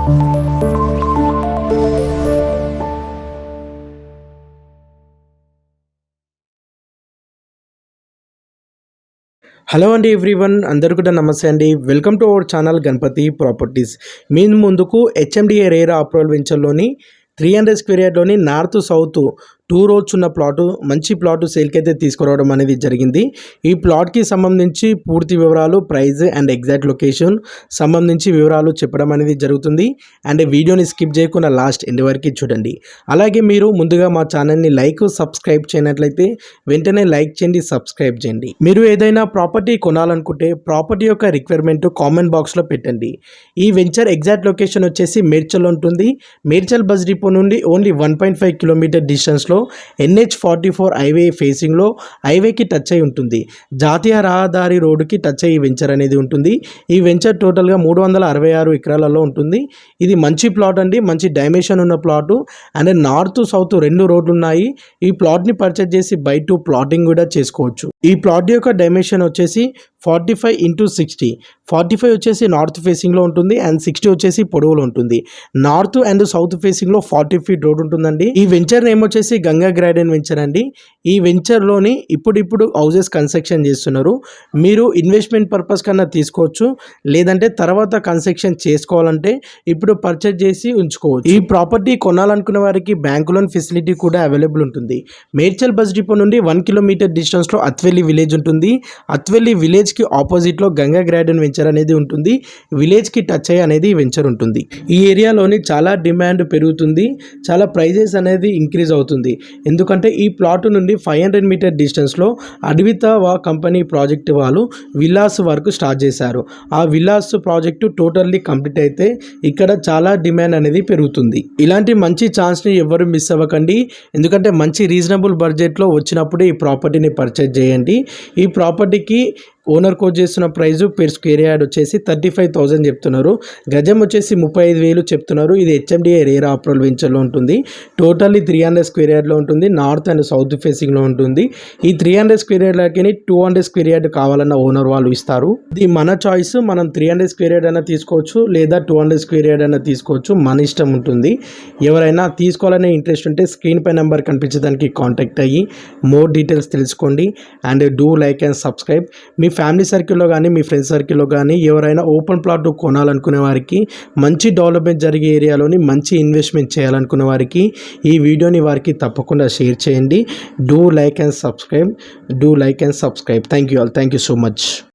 Hello అండి everyone, అందరు కూడా నమస్తే అండి. Welcome to our channel Ganapathi properties. మీ ముందుకు హెచ్ఎండిఏ రేరా అప్రూవల్ వెంచర్లోని 300 స్క్వేర్ యార్డ్లోని నార్త్ సౌత్ 2 రోడ్స్ ఉన్న ప్లాటు, మంచి ప్లాటు సేల్కి అయితే తీసుకురావడం అనేది జరిగింది. ఈ ప్లాట్కి సంబంధించి పూర్తి వివరాలు, ప్రైస్ అండ్ ఎగ్జాక్ట్ లొకేషన్ సంబంధించి వివరాలు చెప్పడం అనేది జరుగుతుంది. అండ్ వీడియోని స్కిప్ చేయకుండా లాస్ట్ ఎండ్ వరకు చూడండి. అలాగే మీరు ముందుగా మా ఛానల్ని సబ్స్క్రైబ్ చేయనట్లయితే వెంటనే లైక్ చేయండి, సబ్స్క్రైబ్ చేయండి. మీరు ఏదైనా ప్రాపర్టీ కొనాలనుకుంటే ప్రాపర్టీ యొక్క రిక్వైర్మెంట్ కామెంట్ బాక్స్లో పెట్టండి. ఈ వెంచర్ ఎగ్జాక్ట్ లొకేషన్ వచ్చేసి మేడ్చల్ ఉంటుంది. మేడ్చల్ బస్ డిపో నుండి ఓన్లీ 1.5 కిలోమీటర్ డిస్టెన్స్లో NH44 హైవే ఫేసింగ్లో హైవేకి టచ్ అయి ఉంటుంది. జాతీయ రహదారి రోడ్డుకి టచ్ అయ్యి వెంచర్ అనేది ఉంటుంది. ఈ వెంచర్ టోటల్గా 366 ఎకరాలలో ఉంటుంది. ఇది మంచి ప్లాట్ అండి, మంచి డైమెన్షన్ ఉన్న ప్లాటు. అండ్ నార్త్ సౌత్ 2 రోడ్లు ఉన్నాయి. ఈ ప్లాట్ని పర్చేజ్ చేసి బై టు ప్లాటింగ్ కూడా చేసుకోవచ్చు. ఈ ప్లాట్ యొక్క డైమెన్షన్ వచ్చేసి 45x60. 45 వచ్చేసి నార్త్ ఫేసింగ్లో ఉంటుంది అండ్ 60 వచ్చేసి పొడవులో ఉంటుంది. నార్త్ అండ్ సౌత్ ఫేసింగ్లో 40 ఫీట్ రోడ్ ఉంటుందండి. ఈ వెంచర్ నేమ్ వచ్చేసి గంగా గ్రాడెన్ వెంచర్ అండి. ఈ వెంచర్లోని ఇప్పుడు హౌసెస్ కన్స్ట్రక్షన్ చేస్తున్నారు. మీరు ఇన్వెస్ట్మెంట్ పర్పస్ కన్నా తీసుకోవచ్చు, లేదంటే తర్వాత కన్స్ట్రక్షన్ చేసుకోవాలంటే ఇప్పుడు పర్చేజ్ చేసి ఉంచుకోవచ్చు. ఈ ప్రాపర్టీ కొనాలనుకున్న వారికి బ్యాంక్ లోన్ ఫెసిలిటీ కూడా అవైలబుల్ ఉంటుంది. మేడ్చల్ బస్ డిపో నుండి 1 కిలోమీటర్ డిస్టెన్స్లో అత్వెల్లి విలేజ్ ఉంటుంది. అత్వెల్లి విలేజ్కి ఆపోజిట్లో గంగా గ్రాడెన్ వెంచర్ అనేది ఉంటుంది. విలేజ్కి టచ్ అయ్యి అనేది వెంచర్ ఉంటుంది. ఈ ఏరియాలోని చాలా డిమాండ్ పెరుగుతుంది, చాలా ప్రైజెస్ అనేది ఇంక్రీజ్ అవుతుంది. ఎందుకంటే ఈ ప్లాట్ నుండి 500 మీటర్ డిస్టెన్స్లో అడ్వితా కంపెనీ ప్రాజెక్ట్ వాళ్ళు విల్లాస్ వర్క్ స్టార్ట్ చేశారు. ఆ విల్లాస్ ప్రాజెక్టు టోటల్లీ కంప్లీట్ అయితే ఇక్కడ చాలా డిమాండ్ అనేది పెరుగుతుంది. ఇలాంటి మంచి ఛాన్స్ని ఎవరు మిస్ అవ్వకండి. ఎందుకంటే మంచి రీజనబుల్ బడ్జెట్లో వచ్చినప్పుడు ఈ ప్రాపర్టీని పర్చేజ్ చేయండి. ఈ ప్రాపర్టీకి ఓనర్ కోట్ చేస్తున్న ప్రైజు పెర్ స్క్వేర్ యార్డ్ వచ్చేసి 35,000 చెప్తున్నారు. గజం వచ్చేసి 35,000 చెప్తున్నారు. ఇది హెచ్ఎండిఏ రేరా అప్రూవల్ వెంచర్లో ఉంటుంది. టోటల్లీ 300 స్క్వేర్ యార్డ్లో ఉంటుంది. నార్త్ అండ్ సౌత్ ఫేసింగ్లో ఉంటుంది. ఈ 300 స్క్వేర్ యార్డ్లకి 200 స్క్వేర్ యార్డ్ కావాలన్న ఓనర్ వాళ్ళు ఇస్తారు. ఇది మన చాయిస్. మనం 300 స్క్వేర్ యార్డ్ అయినా తీసుకోవచ్చు, లేదా 200 స్క్వేర్ యార్డ్ అయినా తీసుకోవచ్చు. మన ఇష్టం ఉంటుంది. ఎవరైనా తీసుకోవాలనే ఇంట్రెస్ట్ ఉంటే స్క్రీన్ పై నెంబర్ కనిపించడానికి కాంటాక్ట్ అయ్యి మోర్ డీటెయిల్స్ తెలుసుకోండి. And do like and subscribe. Me family సర్కిల్లో కానీ మీ ఫ్రెండ్స్ సర్కిల్లో కానీ ఎవరైనా ఓపెన్ ప్లాట్ కొనాలనుకునే వారికి, మంచి డెవలప్మెంట్ జరిగే ఏరియాలోని మంచి ఇన్వెస్ట్మెంట్ చేయాలనుకునే వారికి ఈ వీడియోని వారికి తప్పకుండా షేర్ చేయండి. Do like and subscribe. Thank you all. Thank you so much.